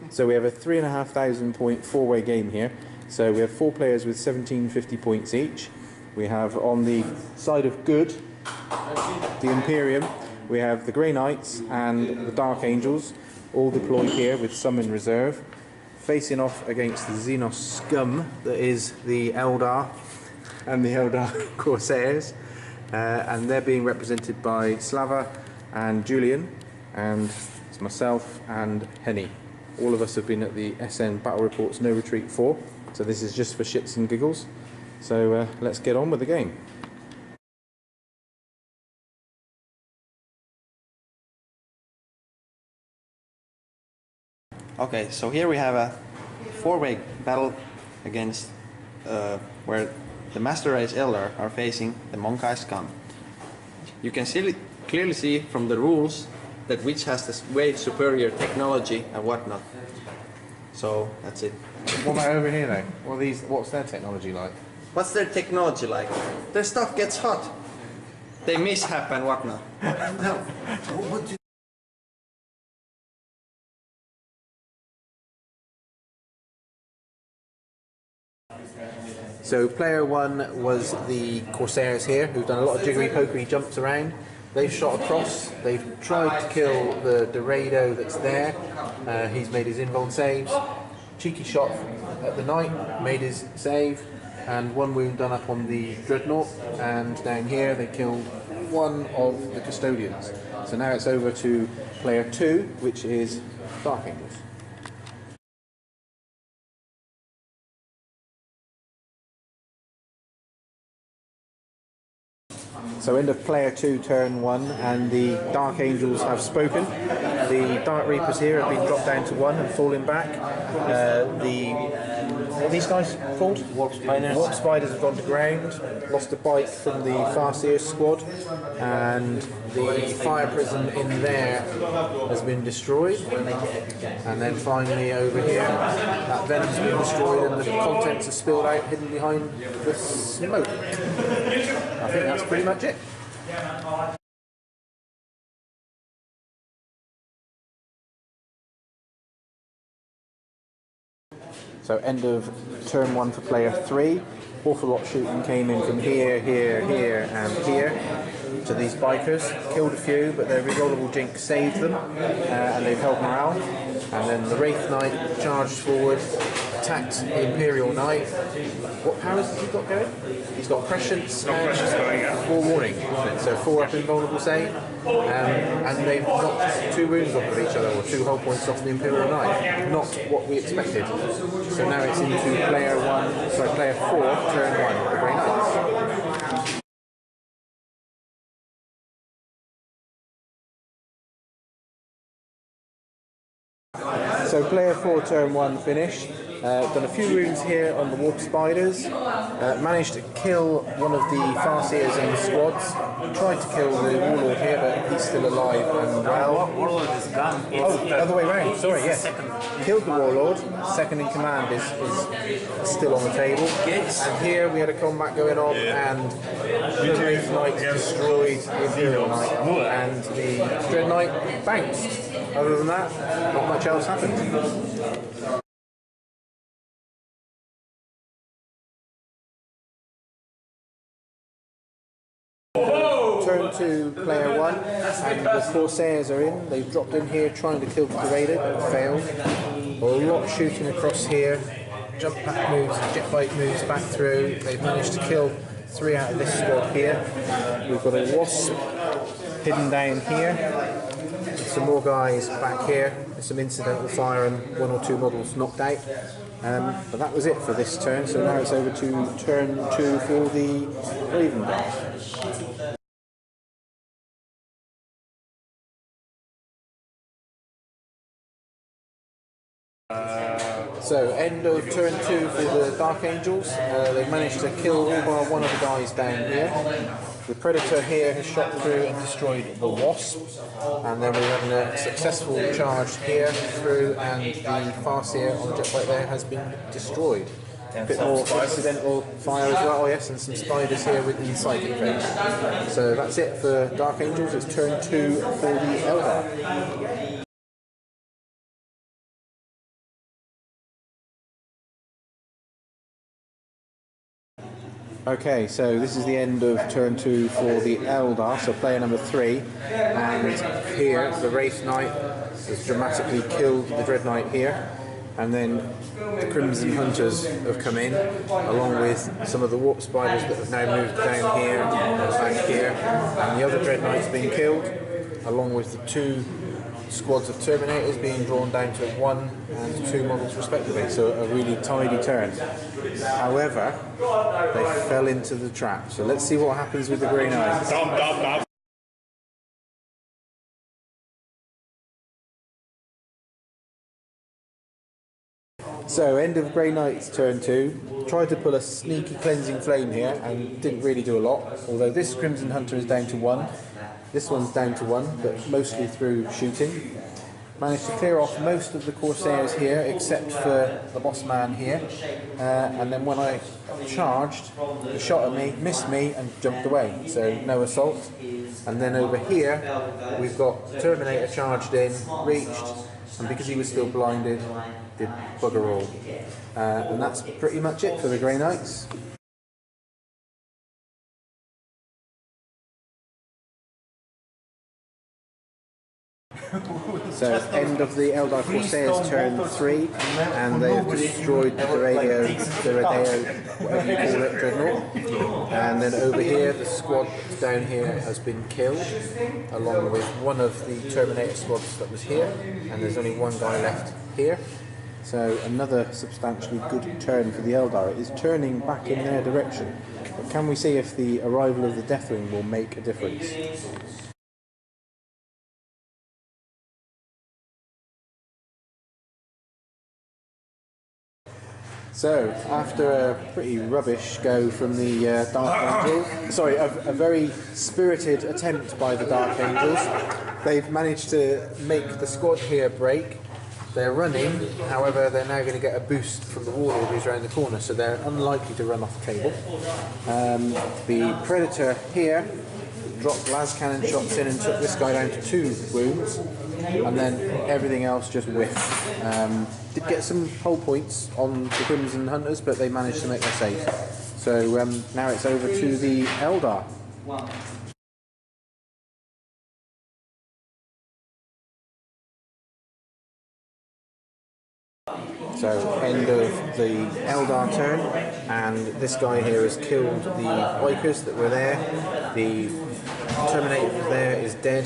So we have a 3,500 point four-way game here. So we have 4 players with 1750 points each. We have on the side of good, the Imperium, we have the Grey Knights and the Dark Angels, all deployed here with some in reserve, facing off against the Xenos scum that is the Eldar and the Eldar Corsairs, and they're being represented by Slava and Julian, and it's myself and Henni. All of us have been at the SN Battle Reports No Retreat 4, so this is just for shits and giggles. So let's get on with the game. Okay, so here we have a 4-way battle against where the Master Race Eldar are facing the Monkai scum. You can clearly see from the rules that which has this way superior technology and whatnot. So that's it. What about over here though? What's their technology like? What's their technology like? Their stuff gets hot. They mishap and whatnot. So player 1 was the Corsairs here, who've done a lot of jiggery-pokery jumps around. They've shot across, they've tried to kill the Dorado that's there. He's made his invuln saves. Cheeky shot at the Knight, made his save, and 1 wound done up on the Dreadnought. And down here they killed 1 of the Custodians. So now it's over to player 2, which is Dark Angels. So end of player 2, turn 1, and the Dark Angels have spoken. The Dark Reapers here have been dropped down to 1 and fallen back. What are these guys called? Warp Spiders. Warp Spiders have gone to ground, lost a bike from the Farseer squad, and the fire prison in there has been destroyed. And then finally over here, that venom's been destroyed and the contents are spilled out, hidden behind the smoke. I think that's pretty much it. So end of turn 1 for player 3. Awful lot shooting came in from here, here, here and here to these bikers. Killed a few, but their rerollable Jinx saved them and they've held morale. And then the Wraith Knight charged forward, attacked the Imperial Knight. What powers has he got going? He's got Prescience and Forewarning. So 4 up invulnerable save. And they've knocked 2 wounds off of each other, or 2 hull points off the Imperial Knight. Not what we expected. So now it's into player 4, turn 1, the Grey Knights. So player 4, turn 1 finished. Done a few wounds here on the Warp Spiders. Managed to kill one of the Farseers in the squads. Tried to kill the Warlord here, but he's still alive and well. Warlord is gone. Oh, other way round. Sorry, yes. Killed the Warlord. Second in command is still on the table. And here we had a combat going on, and the Wraith Knight destroyed the Imperial Knight, and the Dread Knight bounced. Other than that, not much else happened. Turn to player 1, and the Corsairs are in. They've dropped in here trying to kill the Dorado, but failed. A lot shooting across here. Jump back moves, jet bike moves back through. They've managed to kill 3 out of this squad here. We've got a Wasp hidden down here. Some more guys back here. There's some incidental fire and 1 or 2 models knocked out. But that was it for this turn, so now it's over to turn 2 for the Raven Guard. So end of turn 2 for the Dark Angels. They've managed to kill all bar 1 of the guys down here. The Predator here has shot through and destroyed the Wasp, and then we're having a successful charge here through, and the Farseer on the jet bike there has been destroyed. A bit more incidental fire as well, yes, and some spiders here with the psychic phase. So that's it for Dark Angels. It's turn 2 for the Eldar. Okay, so this is the end of turn 2 for the Eldar, so player number 3, and here the Wraith Knight has dramatically killed the Dread Knight here, and then the Crimson Hunters have come in, along with some of the Warp Spiders that have now moved down here and back here, and the other Dread Knight's been killed, along with the 2 squads of Terminators being drawn down to 1 and 2 models respectively, so a really tidy turn. However, they fell into the trap, so let's see what happens with the Grey Knights. So, end of Grey Knight's turn 2. Tried to pull a sneaky cleansing flame here and didn't really do a lot, although this Crimson Hunter is down to 1. This one's down to 1, but mostly through shooting. Managed to clear off most of the Corsairs here, except for the boss man here. And then when I charged, he shot at me, missed me, and jumped away. So no assault. And then over here, we've got the Terminator charged in, reached, and because he was still blinded, did bugger all. And that's pretty much it for the Grey Knights. So, end of the Eldar Corsairs turn 3, and they have destroyed the Rodeo, whatever you call it, Dreadnought. And then over here, the squad down here has been killed, along with one of the Terminator squads that was here, and there's only one guy left here. So another substantially good turn for the Eldar. It is turning back in their direction. But can we see if the arrival of the Deathwing will make a difference? So, after a pretty rubbish go from the Dark Angels, sorry, a very spirited attempt by the Dark Angels, they've managed to make the squad here break. They're running, however, they're now going to get a boost from the Warlord who's around the corner, so they're unlikely to run off the table. The Predator here dropped las cannon shots in and took this guy down to 2 wounds, and then everything else just whiffed. Did get some hull points on the Crimson Hunters, but they managed to make their save. So now it's over to the Eldar. So, end of the Eldar turn, and this guy here has killed the Vikers that were there. The Terminator there is dead.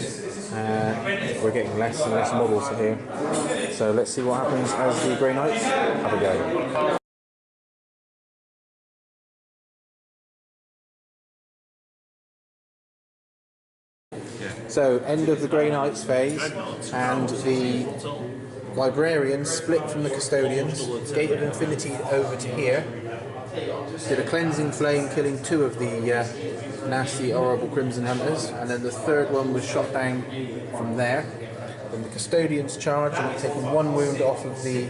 We're getting less and less models here. So let's see what happens as the Grey Knights have a go. So, end of the Grey Knights phase, and the Librarians split from the Custodians, Gate of Infinity over to here, did a cleansing flame killing 2 of the nasty, horrible Crimson Hunters, and then the 3rd one was shot down from there. Then the Custodians charged and taken 1 wound off of the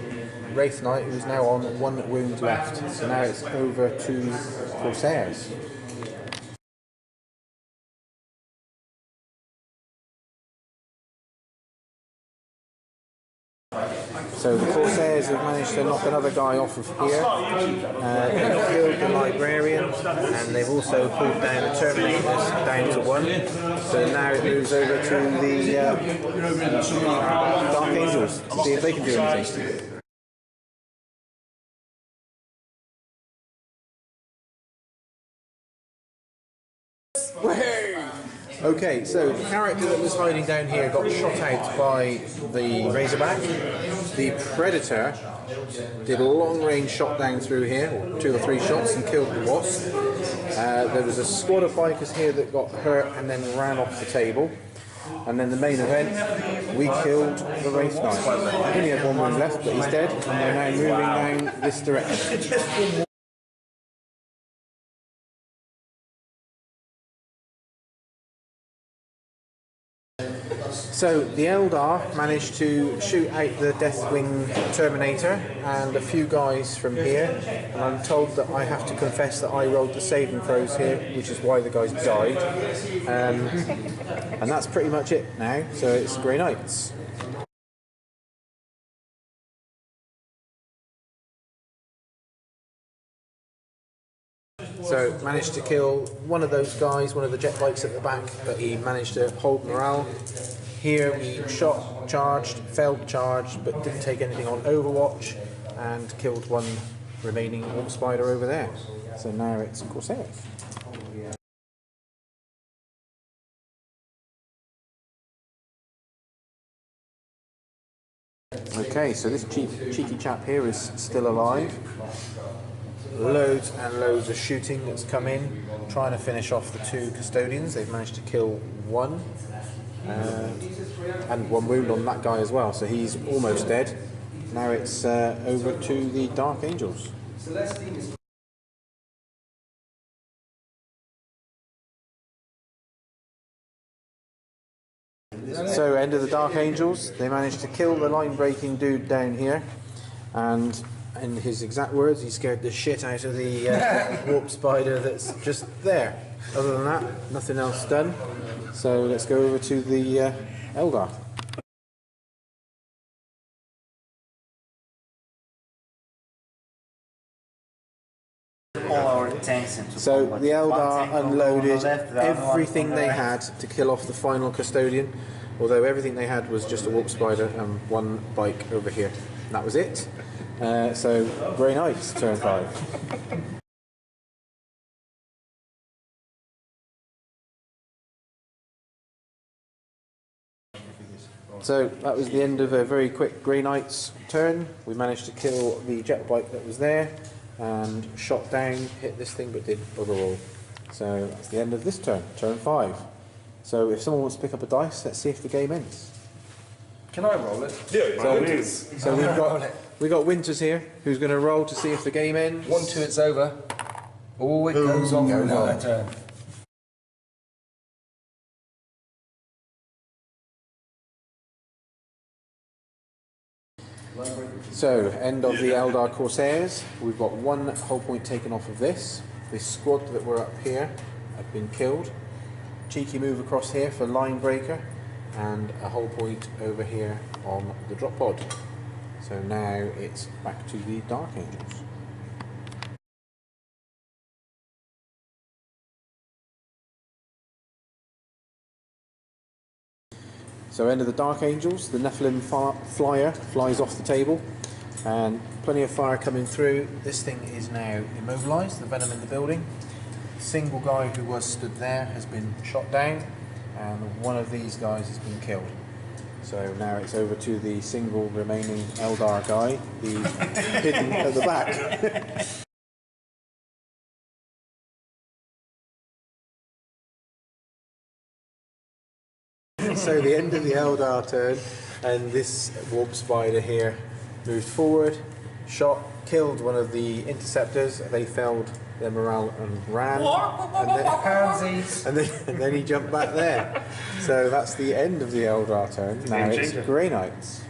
Wraith Knight, who's now on 1 wound left. So now it's over to Corsairs. So the Corsairs have managed to knock another guy off of here. They've killed the Librarian, and they've also pulled down the Terminators down to 1. So now it moves over to the Dark Angels to see if they can do anything. Okay, so the character that was hiding down here got shot out by the Razorback. The Predator did a long-range shot down through here, or 2 or 3 shots, and killed the Wasp. There was a squad of bikers here that got hurt and then ran off the table. And then the main event, we killed the Wraith Knight. He only had 1 wound left, but he's dead, and we're now moving down this direction. So the Eldar managed to shoot out the Deathwing Terminator and a few guys from here, and I'm told that I have to confess that I rolled the saving throws here, which is why the guys died. And that's pretty much it now, so it's Grey Knights. So managed to kill one of those guys, one of the jet bikes at the back, but he managed to hold morale. Here we shot, charged, failed charge, but didn't take anything on Overwatch, and killed one remaining Warp Spider over there. So now it's Corsairs. Okay, so this cheeky chap here is still alive. Loads and loads of shooting that's come in, trying to finish off the two custodians. They've managed to kill one, and one wound on that guy as well, so he's almost dead. Now it's over to the Dark Angels. So, end of the Dark Angels. They managed to kill the line-breaking dude down here, and in his exact words, he scared the shit out of the Warp Spider that's just there. Other than that, nothing else done. So let's go over to the Eldar. All our tanks into So combat. the One Eldar tank on unloaded the left, the other one everything on the they right. had to kill off the final custodian, although everything they had was just a Warp Spider and one bike over here. And that was it. So Grey Knights, turn 5. So that was the end of a very quick Grey Knight's turn. We managed to kill the jet bike that was there and shot down, hit this thing, but did bugger all. So that's the end of this turn, turn 5. So if someone wants to pick up a dice, let's see if the game ends. Can I roll it? So we've got Winters here, who's going to roll to see if the game ends. 1, 2, it's over. Oh, it goes on for another turn. So, end of the Eldar Corsairs. We've got one whole point taken off of this. This squad that were up here have been killed. Cheeky move across here for line breaker, and a whole point over here on the drop pod. So now it's back to the Dark Angels. So end of the Dark Angels, the Nephilim flyer flies off the table, and plenty of fire coming through. This thing is now immobilised, the venom in the building. The single guy who was stood there has been shot down, and one of these guys has been killed. So now it's over to the single remaining Eldar guy, the hidden at the back. So the end of the Eldar turn, and this Warp Spider here moved forward, shot, killed one of the interceptors. They failed their morale and ran, and then he jumped back there. So that's the end of the Eldar turn. Now it's Grey Knights.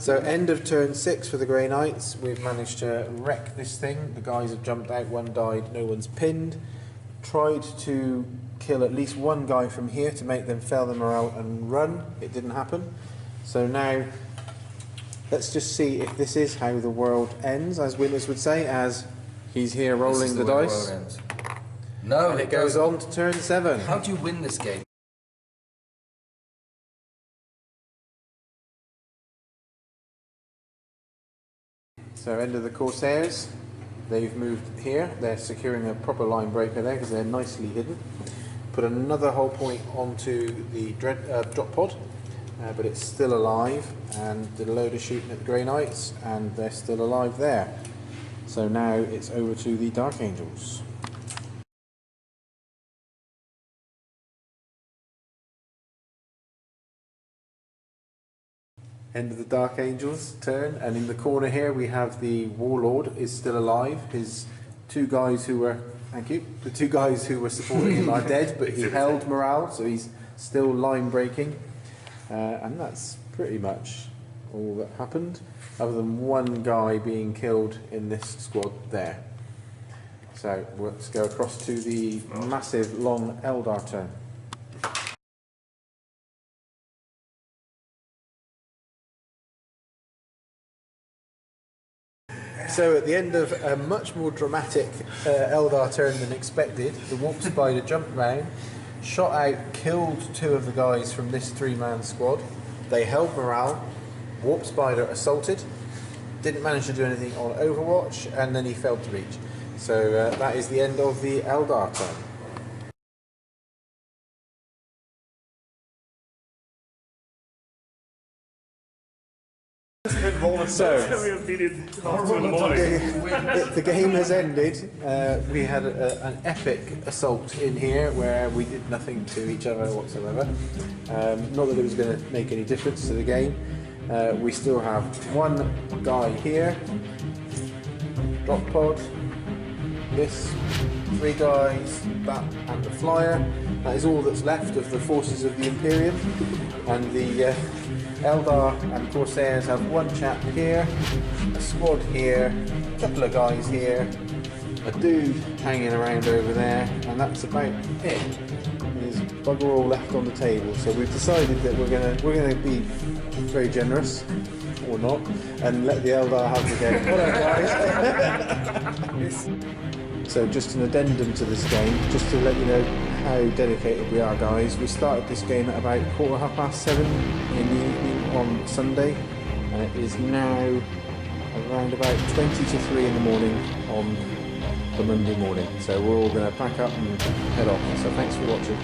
So end of turn 6 for the Grey Knights. We've managed to wreck this thing. The guys have jumped out, one died, no one's pinned. Tried to kill at least one guy from here to make them fail their morale and run. It didn't happen. So now let's just see if this is how the world ends, as Winners would say, as he's here rolling the dice. No, And it goes on to turn 7. How do you win this game? So end of the Corsairs, they've moved here, they're securing a proper line breaker there because they're nicely hidden. Put another whole point onto the drop pod, but it's still alive, and did a load of shooting at the Grey Knights, and they're still alive there. So now it's over to the Dark Angels. End of the Dark Angels turn, and in the corner here we have the Warlord is still alive. His two guys who were, thank you, the two guys who were supporting him are dead, but he held morale, so he's still line breaking. And that's pretty much all that happened, other than one guy being killed in this squad there. So let's go across to the massive long Eldar turn. So at the end of a much more dramatic Eldar turn than expected, the Warp Spider jumped round, shot out, killed 2 of the guys from this 3-man squad. They held morale. Warp Spider assaulted, didn't manage to do anything on Overwatch, and then he failed to reach. So that is the end of the Eldar turn. So, the game has ended. We had an epic assault in here where we did nothing to each other whatsoever. Not that it was going to make any difference to the game. We still have 1 guy here, drop pod, this, 3 guys, that and the flyer. That is all that's left of the forces of the Imperium. And the Eldar and Corsairs have 1 chap here, a squad here, a couple of guys here, a dude hanging around over there, and that's about it. There's bugger all left on the table, so we've decided that we're gonna be very generous, or not, and let the Eldar have the game. Whatever, guys. So just an addendum to this game, just to let you know how dedicated we are, guys. We started this game at about 7:15 in the evening on Sunday, and it is now around about 20 to 3 in the morning on the Monday morning. So we're all going to pack up and head off. So thanks for watching.